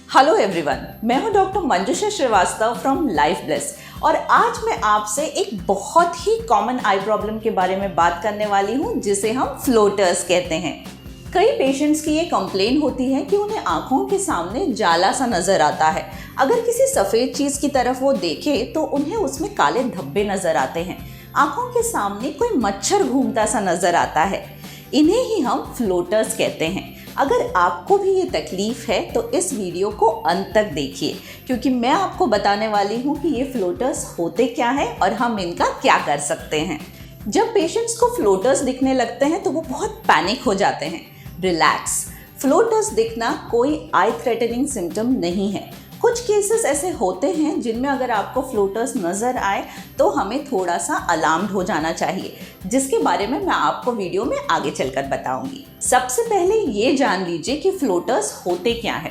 Hello everyone, मैं हूं doctor Manjusha Shrivastava from life bless और आज मैं आपसे एक बहुत ही कॉमन आई प्रॉब्लम के बारे में बात करने वाली हूं जिसे हम फ्लोटर्स कहते हैं। कई पेशेंट्स की ये कंप्लेन होती है कि उन्हें आंखों के सामने जाला सा नजर आता है। अगर किसी सफ़ेद चीज़ की तरफ वो देखे तो उन्हें उसमें काले धब्बे नजर आते हैं। आंखों के सामने कोई मच्छर घूमता सा नजर आता है। इन्हें ही हम फ्लोटर्स कहते हैं। अगर आपको भी ये तकलीफ है तो इस वीडियो को अंत तक देखिए, क्योंकि मैं आपको बताने वाली हूँ कि ये फ्लोटर्स होते क्या है और हम इनका क्या कर सकते हैं। जब पेशेंट्स को फ्लोटर्स दिखने लगते हैं तो वो बहुत पैनिक हो जाते हैं। रिलैक्स, फ्लोटर्स दिखना कोई आई थ्रेटनिंग सिम्टम नहीं है। कुछ केसेस ऐसे होते हैं जिनमें अगर आपको फ्लोटर्स नज़र आए तो हमें थोड़ा सा अलार्म्ड हो जाना चाहिए, जिसके बारे में मैं आपको वीडियो में आगे चलकर बताऊंगी। सबसे पहले ये जान लीजिए कि फ्लोटर्स होते क्या है।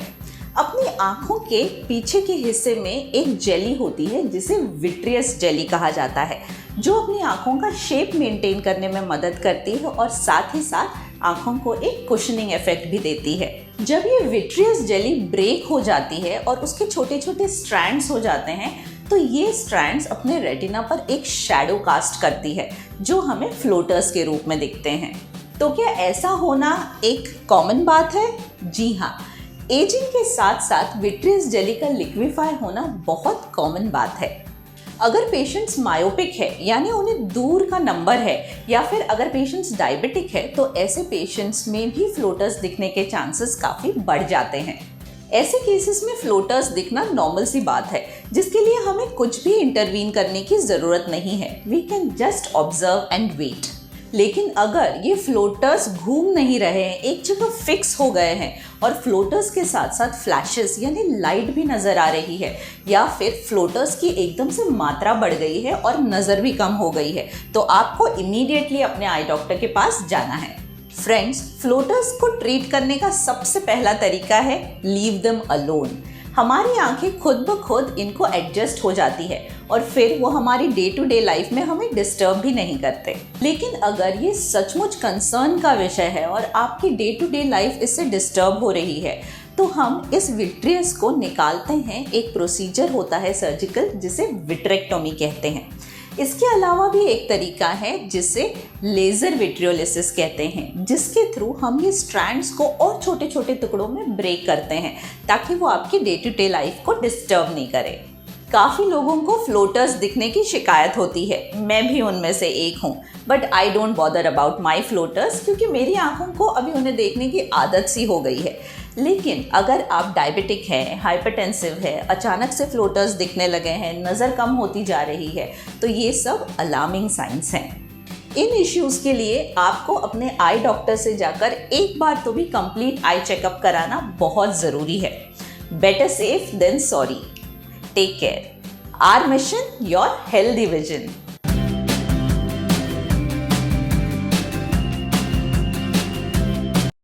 अपनी आंखों के पीछे के हिस्से में एक जेली होती है जिसे विट्रियस जेली कहा जाता है, जो अपनी आंखों का शेप मेंटेन करने में मदद करती है और साथ ही साथ आंखों को एक कुशनिंग इफेक्ट भी देती है। जब ये विट्रियस जेली ब्रेक हो जाती है और उसके छोटे छोटे स्ट्रैंड्स हो जाते हैं तो ये स्ट्रैंड्स अपने रेटिना पर एक शैडो कास्ट करती है, जो हमें फ्लोटर्स के रूप में दिखते हैं। तो क्या ऐसा होना एक कॉमन बात है? जी हाँ, एजिंग के साथ साथ विट्रियस जेली का लिक्विफाई होना बहुत कॉमन बात है। अगर पेशेंट्स मायोपिक है यानी उन्हें दूर का नंबर है, या फिर अगर पेशेंट्स डायबिटिक है तो ऐसे पेशेंट्स में भी फ्लोटर्स दिखने के चांसेस काफ़ी बढ़ जाते हैं। ऐसे केसेस में फ्लोटर्स दिखना नॉर्मल सी बात है, जिसके लिए हमें कुछ भी इंटरवीन करने की ज़रूरत नहीं है। We can just observe and wait. लेकिन अगर ये फ्लोटर्स घूम नहीं रहे हैं, एक जगह फिक्स हो गए हैं और फ्लोटर्स के साथ साथ फ्लैशेस यानी लाइट भी नज़र आ रही है, या फिर फ्लोटर्स की एकदम से मात्रा बढ़ गई है और नज़र भी कम हो गई है, तो आपको इमीडिएटली अपने आई डॉक्टर के पास जाना है। फ्रेंड्स, फ्लोटर्स को ट्रीट करने का सबसे पहला तरीका है लीव देम अलोन। हमारी आंखें खुद ब खुद इनको एडजस्ट हो जाती है और फिर वो हमारी डे टू डे लाइफ में हमें डिस्टर्ब भी नहीं करते। लेकिन अगर ये सचमुच कंसर्न का विषय है और आपकी डे टू डे लाइफ इससे डिस्टर्ब हो रही है तो हम इस विट्रियस को निकालते हैं। एक प्रोसीजर होता है सर्जिकल, जिसे विट्रेक्टोमी कहते हैं। इसके अलावा भी एक तरीका है जिसे लेज़र विट्रियोलिसिस कहते हैं, जिसके थ्रू हम ये स्ट्रैंड्स को और छोटे छोटे टुकड़ों में ब्रेक करते हैं ताकि वो आपकी डे टू डे लाइफ को डिस्टर्ब नहीं करे। काफ़ी लोगों को फ्लोटर्स दिखने की शिकायत होती है, मैं भी उनमें से एक हूँ, but I don't bother about my floaters, क्योंकि मेरी आंखों को अभी उन्हें देखने की आदत सी हो गई है। लेकिन अगर आप डायबिटिक हैं, हाइपरटेंसिव है, अचानक से फ्लोटर्स दिखने लगे हैं, नज़र कम होती जा रही है, तो ये सब अलार्मिंग साइंस हैं। इन इश्यूज़ के लिए आपको अपने आई डॉक्टर से जाकर एक बार तो भी कंप्लीट आई चेकअप कराना बहुत ज़रूरी है। Better safe than sorry. Take care. Our mission, your healthy vision.